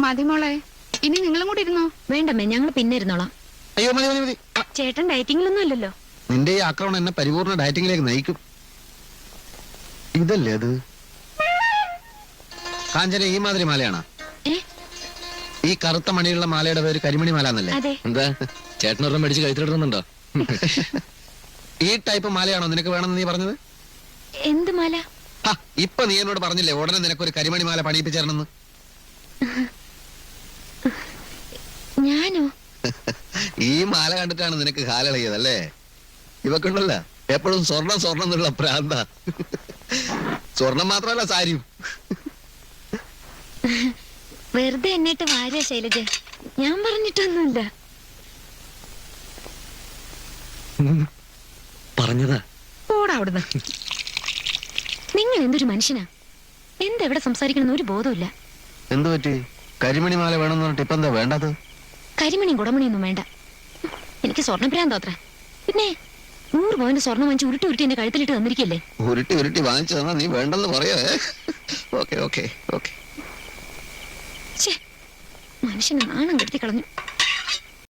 മതിമോളെ, ഇനി നിങ്ങളും കൂടി ഇരുന്നോ? വേണ്ടമ്മേ, ഞങ്ങൾ പിന്നെ ഇരുന്നോളാം. അയ്യോ മതി മതി മതി. ചേട്ടൻ ഡയറ്റിങ്ങിലൊന്നും അല്ലല്ലോ. നിന്റെ ഈ ആക്രമണം എന്നെ പരിപൂർണ ഡയറ്റിങ്ങിലേക്ക് നയിക്കും. ഇതല്ലേ അത്? കാഞ്ചന ഈ മാതിരി മാലയാണോ? ഈ കറുത്ത മണിയുള്ള മാലയുടെ പേര് കരിമണി മാല എന്നല്ലേ? എന്താ ചേട്ടനൊരെണ്ണം മേടിച്ച് കഴുത്തിലിടുന്നുണ്ടോ? ഈ ടൈപ്പ് മാലയാണോ നിനക്ക് വേണമെന്ന് നീ പറഞ്ഞത്? എന്ത് മാല? ഇപ്പൊ നീ എന്നോട് പറഞ്ഞില്ലേ ഉടനെ നിനക്കൊരു കരിമണി മാല പണിയിപ്പിച്ചേരണമെന്ന്? ഞാനോ? ഈ മാല കണ്ടിട്ടാണ് നിനക്ക് കാലളയതല്ലേ? ഇവക്കുണ്ടല്ല എപ്പോഴും സ്വർണം സ്വർണം എന്നുള്ള പ്രാന്ത. സ്വർണം മാത്രമല്ല സാരിയും. വെറുതെ എന്നിട്ട് വാര്യ ശൈലജ, ഞാൻ പറഞ്ഞിട്ടൊന്നുമില്ല. പറഞ്ഞതാ. പോടാ അവിടുന്ന്. നിങ്ങൾ എന്തൊരു മനുഷ്യനാ! എന്തെവിടെ സംസാരിക്കണമെന്ന് ഒരു ബോധമില്ല. എന്തു പറ്റി? കരിമണി മാല വേണമെന്ന് പറഞ്ഞിട്ട് ഇപ്പൊ എന്താ വേണ്ടത്? കരിമണിയും കുടമണിയൊന്നും വേണ്ട. എനിക്ക് സ്വർണ്ണഭ്രാന്തോത്ര. പിന്നെ 100 പവന്റെ സ്വർണ്ണം വാങ്ങിച്ച് ഉരുട്ടി ഉരുട്ടി എന്റെ കഴുത്തിലിട്ട് തന്നിരിക്കല്ലേ? ഉരുട്ടി ഉരുട്ടി വാങ്ങിച്ചു തന്നാ നീ വേണ്ടെന്ന് പറയോ? Okay okay okay. മനുഷ്യനെ നാണം കെടുത്തി കളഞ്ഞു.